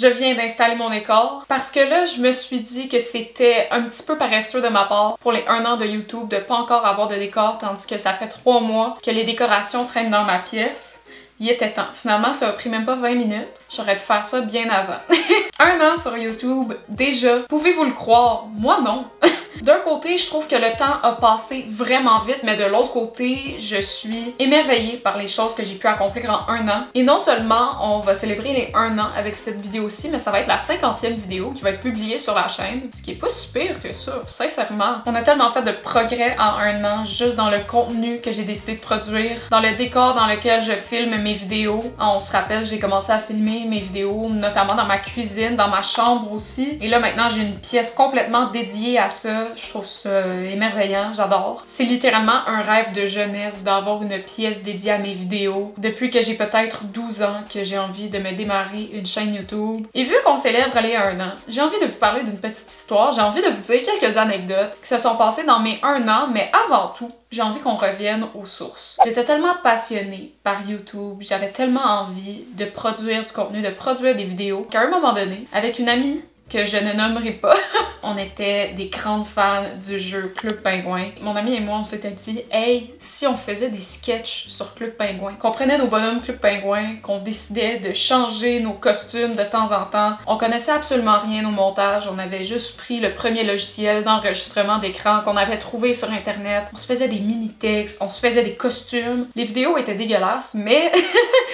Je viens d'installer mon décor parce que là, je me suis dit que c'était un petit peu paresseux de ma part pour les 1 an de YouTube de pas encore avoir de décor tandis que ça fait 3 mois que les décorations traînent dans ma pièce. Il était temps. Finalement, ça a pris même pas 20 minutes. J'aurais pu faire ça bien avant. 1 an sur YouTube, déjà. Pouvez-vous le croire? Moi, non. D'un côté, je trouve que le temps a passé vraiment vite, mais de l'autre côté, je suis émerveillée par les choses que j'ai pu accomplir en 1 an. Et non seulement on va célébrer les 1 an avec cette vidéo-ci, mais ça va être la 50e vidéo qui va être publiée sur la chaîne, ce qui est pas si pire que ça, sincèrement. On a tellement fait de progrès en 1 an, juste dans le contenu que j'ai décidé de produire, dans le décor dans lequel je filme mes vidéos. On se rappelle, j'ai commencé à filmer mes vidéos, notamment dans ma cuisine, dans ma chambre aussi. Et là, maintenant, j'ai une pièce complètement dédiée à ça. Je trouve ça émerveillant, j'adore. C'est littéralement un rêve de jeunesse d'avoir une pièce dédiée à mes vidéos. Depuis que j'ai peut-être 12 ans que j'ai envie de me démarrer une chaîne YouTube. Et vu qu'on célèbre les 1 an, j'ai envie de vous parler d'une petite histoire, j'ai envie de vous dire quelques anecdotes qui se sont passées dans mes 1 an, mais avant tout, j'ai envie qu'on revienne aux sources. J'étais tellement passionnée par YouTube, j'avais tellement envie de produire du contenu, de produire des vidéos, qu'à un moment donné, avec une amie que je ne nommerai pas, on était des grandes fans du jeu Club Penguin. Mon ami et moi, on s'était dit, hey, si on faisait des sketchs sur Club Penguin, qu'on prenait nos bonhommes Club Penguin, qu'on décidait de changer nos costumes de temps en temps, on connaissait absolument rien au montage, on avait juste pris le premier logiciel d'enregistrement d'écran qu'on avait trouvé sur internet, on se faisait des mini-textes, on se faisait des costumes. Les vidéos étaient dégueulasses, mais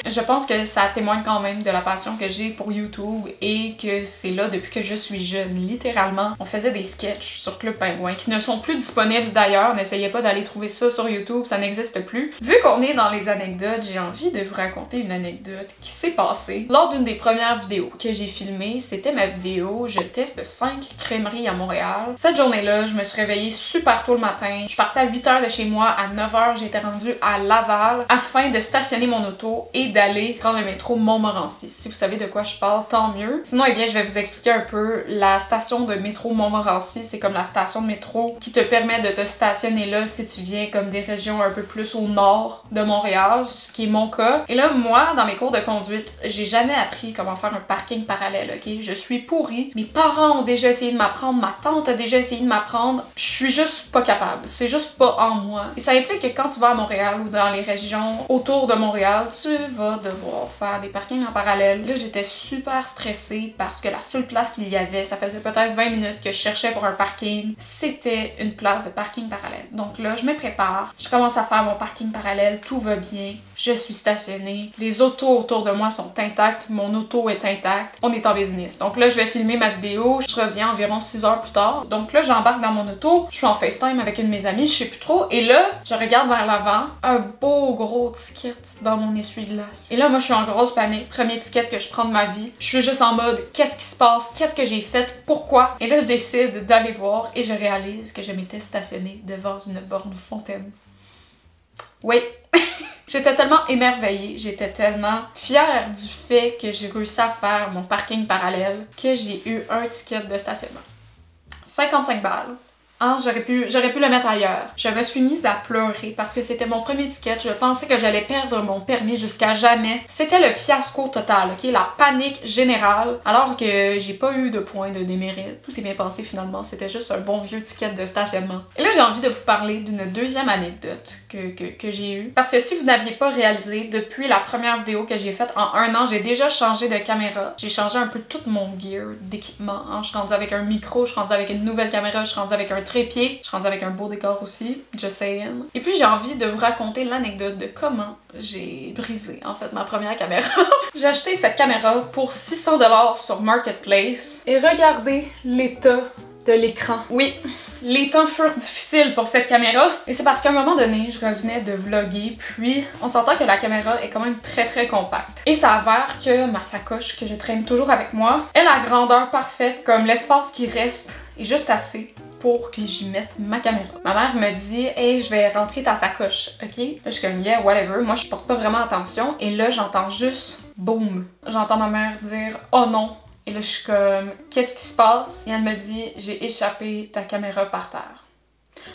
je pense que ça témoigne quand même de la passion que j'ai pour YouTube et que c'est là depuis que je suis jeune, littéralement. On faisait des sketchs sur Club Penguin qui ne sont plus disponibles d'ailleurs. N'essayez pas d'aller trouver ça sur YouTube, ça n'existe plus. Vu qu'on est dans les anecdotes, j'ai envie de vous raconter une anecdote qui s'est passée lors d'une des premières vidéos que j'ai filmées. C'était ma vidéo « Je teste 5 crèmeries à Montréal ». Cette journée-là, je me suis réveillée super tôt le matin. Je suis partie à 8h de chez moi. À 9h, j'étais rendue à Laval afin de stationner mon auto et d'aller prendre le métro Montmorency. Si vous savez de quoi je parle, tant mieux. Sinon, eh bien, je vais vous expliquer un peu. La station de métro Montmorency, c'est comme la station de métro qui te permet de te stationner là si tu viens comme des régions un peu plus au nord de Montréal, ce qui est mon cas. Et là, moi, dans mes cours de conduite, j'ai jamais appris comment faire un parking parallèle, ok? Je suis pourrie. Mes parents ont déjà essayé de m'apprendre, ma tante a déjà essayé de m'apprendre. Je suis juste pas capable. C'est juste pas en moi. Et ça implique que quand tu vas à Montréal ou dans les régions autour de Montréal, tu vas devoir faire des parkings en parallèle. Là, j'étais super stressée parce que la seule place qu'il y avait, ça faisait peut-être 20 minutes que je cherchais pour un parking, c'était une place de parking parallèle. Donc là, je me prépare, je commence à faire mon parking parallèle, tout va bien, je suis stationnée, les autos autour de moi sont intactes, mon auto est intact, on est en business. Donc là, je vais filmer ma vidéo, je reviens environ 6 heures plus tard. Donc là, j'embarque dans mon auto, je suis en FaceTime avec une de mes amies, je sais plus trop, et là, je regarde vers l'avant, un beau gros ticket dans mon essuie-glace. Et là, moi, je suis en grosse panique, premier ticket que je prends de ma vie, je suis juste en mode, qu'est-ce qui se passe, qu'est-ce que j'ai fait, pourquoi? Et là, je décide d'aller voir et je réalise que je m'étais stationnée devant une borne fontaine. Oui! J'étais tellement émerveillée, j'étais tellement fière du fait que j'ai réussi à faire mon parking parallèle que j'ai eu un ticket de stationnement. 55 balles. Hein, j'aurais pu le mettre ailleurs. Je me suis mise à pleurer parce que c'était mon premier ticket. Je pensais que j'allais perdre mon permis jusqu'à jamais. C'était le fiasco total, ok? La panique générale. Alors que j'ai pas eu de points de démérite. Tout s'est bien passé finalement. C'était juste un bon vieux ticket de stationnement. Et là, j'ai envie de vous parler d'une deuxième anecdote que j'ai eue. Parce que si vous n'aviez pas réalisé, depuis la première vidéo que j'ai faite en 1 an, j'ai déjà changé de caméra. J'ai changé un peu tout mon gear d'équipement. Hein? Je suis rendue avec un micro, je suis rendue avec une nouvelle caméra, je suis rendue avec un trépied. Je suis rendue avec un beau décor aussi, just saying. Et puis j'ai envie de vous raconter l'anecdote de comment j'ai brisé en fait ma première caméra. J'ai acheté cette caméra pour 600 $ sur Marketplace et regardez l'état de l'écran. Oui, les temps furent difficiles pour cette caméra. Et c'est parce qu'à un moment donné, je revenais de vlogger, puis on s'entend que la caméra est quand même très compacte. Et ça avère que ma sacoche que je traîne toujours avec moi est la grandeur parfaite, comme l'espace qui reste est juste assez pour que j'y mette ma caméra. Ma mère me dit « Hey, je vais rentrer ta sacoche, ok? » Là, je suis comme « Yeah, whatever. » Moi, je porte pas vraiment attention. Et là, j'entends juste « Boum! » J'entends ma mère dire « Oh non! » Et là, je suis comme « Qu'est-ce qui se passe? » Et elle me dit « J'ai échappé ta caméra par terre. »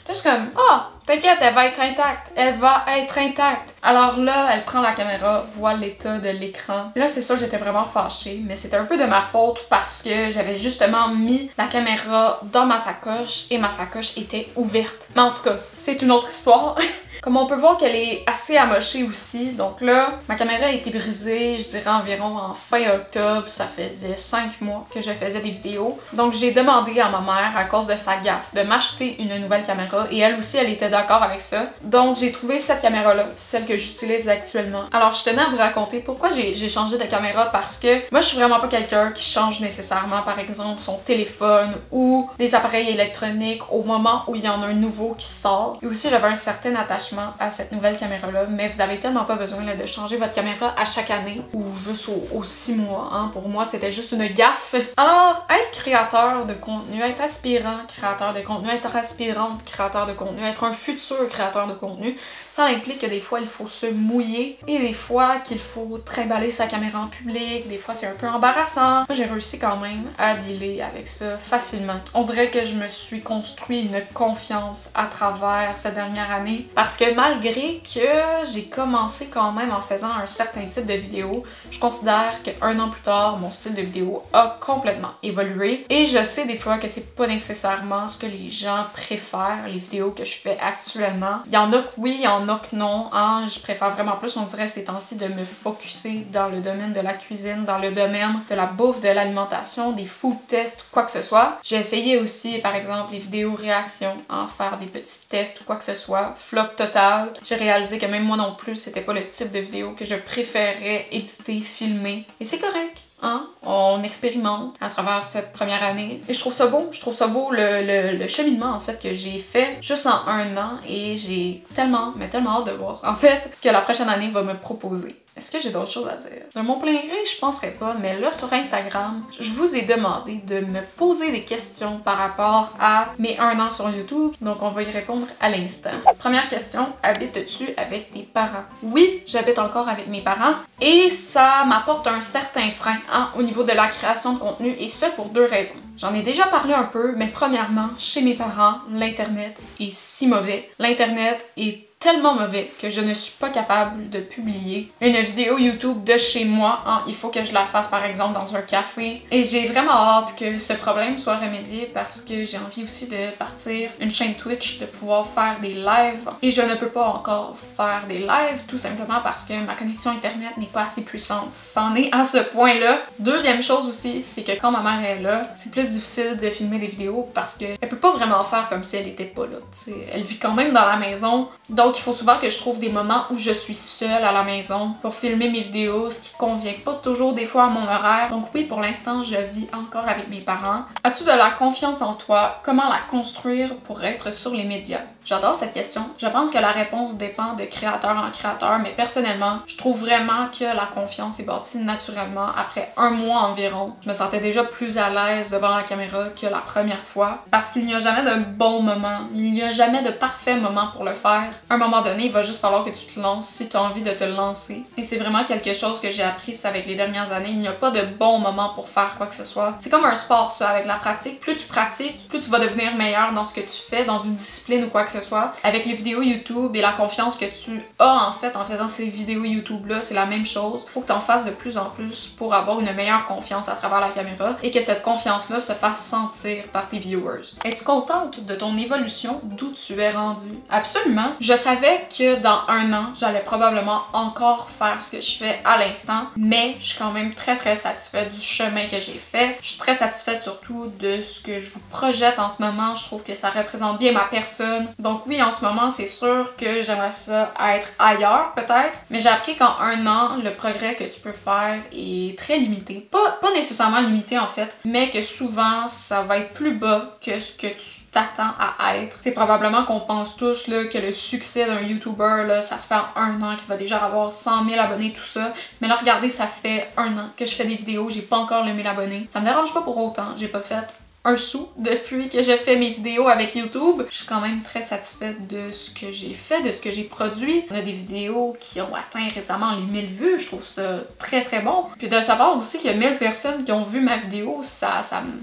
Là, je suis comme, ah, t'inquiète, elle va être intacte. Elle va être intacte. Alors là, elle prend la caméra, voit l'état de l'écran. Là, c'est sûr, j'étais vraiment fâchée, mais c'était un peu de ma faute parce que j'avais justement mis la caméra dans ma sacoche et ma sacoche était ouverte. Mais en tout cas, c'est une autre histoire. Comme on peut voir qu'elle est assez amochée aussi, donc là, ma caméra a été brisée, je dirais environ en fin octobre, ça faisait 5 mois que je faisais des vidéos. Donc j'ai demandé à ma mère, à cause de sa gaffe, de m'acheter une nouvelle caméra et elle aussi, elle était d'accord avec ça. Donc j'ai trouvé cette caméra-là, celle que j'utilise actuellement. Alors je tenais à vous raconter pourquoi j'ai changé de caméra parce que moi je suis vraiment pas quelqu'un qui change nécessairement par exemple son téléphone ou des appareils électroniques au moment où il y en a un nouveau qui sort. Et aussi j'avais un certain attachement à cette nouvelle caméra-là, mais vous avez tellement pas besoin là, de changer votre caméra à chaque année ou juste aux 6 mois. Hein. Pour moi, c'était juste une gaffe. Alors, être créateur de contenu, être aspirant créateur de contenu, être aspirante créateur de contenu, être un futur créateur de contenu, ça implique que des fois, il faut se mouiller et des fois qu'il faut trimballer sa caméra en public, des fois c'est un peu embarrassant. Moi, j'ai réussi quand même à dealer avec ça facilement. On dirait que je me suis construit une confiance à travers cette dernière année parce que malgré que j'ai commencé quand même en faisant un certain type de vidéo, je considère qu'un an plus tard, mon style de vidéo a complètement évolué et je sais des fois que c'est pas nécessairement ce que les gens préfèrent, les vidéos que je fais actuellement. Il y en a que oui, il y en a que non, hein. Je préfère vraiment plus, on dirait ces temps-ci, de me focusser dans le domaine de la cuisine, dans le domaine de la bouffe, de l'alimentation, des food tests, quoi que ce soit. J'ai essayé aussi, par exemple, les vidéos réactions, hein, faire des petits tests ou quoi que ce soit. Flop total. J'ai réalisé que même moi non plus, c'était pas le type de vidéo que je préférais éditer, filmer. Et c'est correct. Hein? On expérimente à travers cette première année. Et je trouve ça beau. Je trouve ça beau le cheminement en fait que j'ai fait juste en un an et j'ai tellement, mais tellement hâte de voir en fait ce que la prochaine année va me proposer. Est-ce que j'ai d'autres choses à dire? De mon plein gré, je penserais pas, mais là, sur Instagram, je vous ai demandé de me poser des questions par rapport à mes 1 an sur YouTube, donc on va y répondre à l'instant. Première question, habites-tu avec tes parents? Oui, j'habite encore avec mes parents, et ça m'apporte un certain frein hein, au niveau de la création de contenu, et ce pour 2 raisons. J'en ai déjà parlé un peu, mais premièrement, chez mes parents, l'Internet est si mauvais. L'Internet est tellement mauvais que je ne suis pas capable de publier une vidéo YouTube de chez moi. Hein. Il faut que je la fasse par exemple dans un café. Et j'ai vraiment hâte que ce problème soit remédié parce que j'ai envie aussi de partir une chaîne Twitch, de pouvoir faire des lives. Et je ne peux pas encore faire des lives tout simplement parce que ma connexion Internet n'est pas assez puissante. C'en est à ce point-là. Deuxième chose aussi, c'est que quand ma mère est là, c'est plus difficile de filmer des vidéos parce qu'elle peut pas vraiment faire comme si elle était pas là. T'sais. Elle vit quand même dans la maison. Donc il faut souvent que je trouve des moments où je suis seule à la maison pour filmer mes vidéos, ce qui convient pas toujours des fois à mon horaire. Donc oui, pour l'instant, je vis encore avec mes parents. As-tu de la confiance en toi? Comment la construire pour être sur les médias? J'adore cette question. Je pense que la réponse dépend de créateur en créateur, mais personnellement, je trouve vraiment que la confiance est bâtie naturellement après 1 mois environ. Je me sentais déjà plus à l'aise devant la caméra que la première fois parce qu'il n'y a jamais de bon moment. Il n'y a jamais de parfait moment pour le faire. À un moment donné, il va juste falloir que tu te lances si tu as envie de te lancer. Et c'est vraiment quelque chose que j'ai appris ça avec les dernières années. Il n'y a pas de bon moment pour faire quoi que ce soit. C'est comme un sport ça, avec la pratique. Plus tu pratiques, plus tu vas devenir meilleur dans ce que tu fais, dans une discipline ou quoi que ce soit. Avec les vidéos YouTube et la confiance que tu as en fait en faisant ces vidéos YouTube là, c'est la même chose. Faut que tu en fasses de plus en plus pour avoir une meilleure confiance à travers la caméra et que cette confiance là se fasse sentir par tes viewers. Es-tu contente de ton évolution, d'où tu es rendu? Absolument. Je savais que dans 1 an, j'allais probablement encore faire ce que je fais à l'instant, mais je suis quand même très satisfaite du chemin que j'ai fait. Je suis très satisfaite surtout de ce que je vous projette en ce moment. Je trouve que ça représente bien ma personne. Donc oui, en ce moment, c'est sûr que j'aimerais ça être ailleurs peut-être, mais j'ai appris qu'en 1 an, le progrès que tu peux faire est très limité. Pas nécessairement limité en fait, mais que souvent, ça va être plus bas que ce que tu t'attends à être. C'est probablement qu'on pense tous là, que le succès d'un YouTuber, là, ça se fait en 1 an, qu'il va déjà avoir 100 000 abonnés, tout ça. Mais là, regardez, ça fait 1 an que je fais des vidéos, j'ai pas encore le 1000 abonnés. Ça me dérange pas pour autant, j'ai pas fait un sou depuis que j'ai fait mes vidéos avec YouTube. Je suis quand même très satisfaite de ce que j'ai fait, de ce que j'ai produit. On a des vidéos qui ont atteint récemment les 1000 vues, je trouve ça très très bon. Puis de savoir aussi qu'il y a 1000 personnes qui ont vu ma vidéo,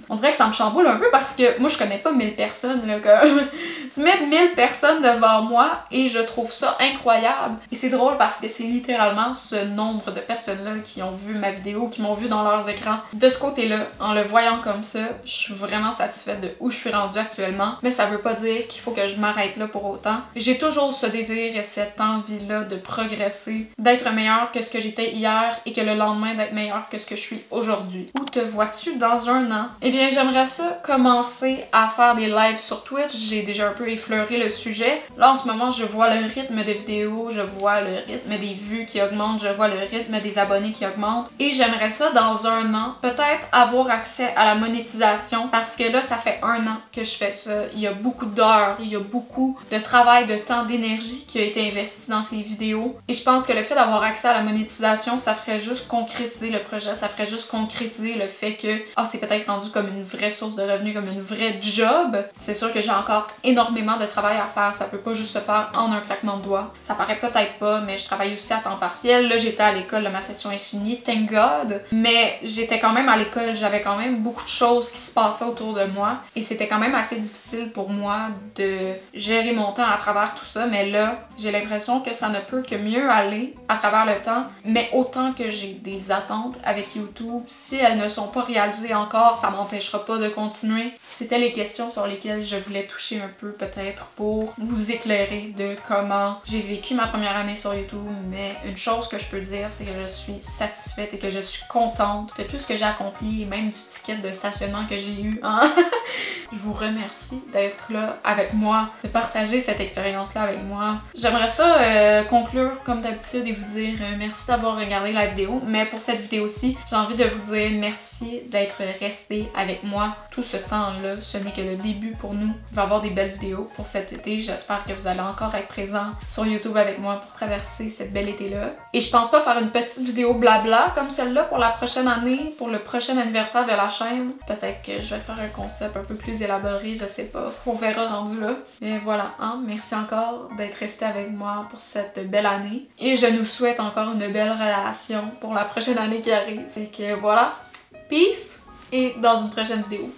on dirait que ça me chamboule un peu parce que moi je connais pas 1000 personnes là, comme tu mets 1000 personnes devant moi et je trouve ça incroyable. Et c'est drôle parce que c'est littéralement ce nombre de personnes-là qui ont vu ma vidéo, qui m'ont vu dans leurs écrans. De ce côté-là, en le voyant comme ça, je suis vraiment satisfaite de où je suis rendue actuellement. Mais ça veut pas dire qu'il faut que je m'arrête là pour autant. J'ai toujours ce désir et cette envie-là de progresser, d'être meilleure que ce que j'étais hier et que le lendemain d'être meilleure que ce que je suis aujourd'hui. Où te vois-tu dans un an? Eh bien, j'aimerais ça commencer à faire des lives sur Twitch. J'ai déjà un peu effleuré le sujet. Là, en ce moment, je vois le rythme de vidéos, je vois le rythme des vues qui augmentent, je vois le rythme des abonnés qui augmentent. Et j'aimerais ça, dans un an, peut-être avoir accès à la monétisation parce que là, ça fait un an que je fais ça. Il y a beaucoup d'heures, il y a beaucoup de travail, de temps, d'énergie qui a été investi dans ces vidéos. Et je pense que le fait d'avoir accès à la monétisation, ça ferait juste concrétiser le projet, ça ferait juste concrétiser le fait que c'est peut-être rendu comme une vraie source de revenus, comme une vraie job. C'est sûr que j'ai encore énormément de travail à faire, ça peut pas juste se faire en un claquement de doigts. Ça paraît peut-être pas, mais je travaille aussi à temps partiel. Là, j'étais à l'école, ma session est finie, thank God. Mais j'étais quand même à l'école, j'avais quand même beaucoup de choses qui se passaient autour de moi et c'était quand même assez difficile pour moi de gérer mon temps à travers tout ça. Mais là, j'ai l'impression que ça ne peut que mieux aller à travers le temps. Mais autant que j'ai des attentes avec YouTube, si elles ne sont pas réalisées encore, ça m'empêchera pas de continuer. C'était les questions sur lesquelles je voulais toucher un peu peut-être pour vous éclairer de comment j'ai vécu ma première année sur YouTube. Mais une chose que je peux dire, c'est que je suis satisfaite et que je suis contente de tout ce que j'ai accompli et même du ticket de stationnement que j'ai eu. Hein? Je vous remercie d'être là avec moi, de partager cette expérience-là avec moi. J'aimerais ça conclure comme d'habitude et vous dire merci d'avoir regardé la vidéo. Mais pour cette vidéo-ci, j'ai envie de vous dire merci d'être resté avec moi tout ce temps-là. Ce n'est que le début pour nous. Il va y avoir des belles vidéos pour cet été. J'espère que vous allez encore être présents sur YouTube avec moi pour traverser cette belle été-là. Et je pense pas faire une petite vidéo blabla comme celle-là pour la prochaine année, pour le prochain anniversaire de la chaîne. Peut-être que je vais faire un concept un peu plus élaboré, je sais pas. On verra rendu là. Mais voilà, hein. Merci encore d'être resté avec moi pour cette belle année. Et je nous souhaite encore une belle relation pour la prochaine année qui arrive. Fait que voilà. Peace! Et dans une prochaine vidéo.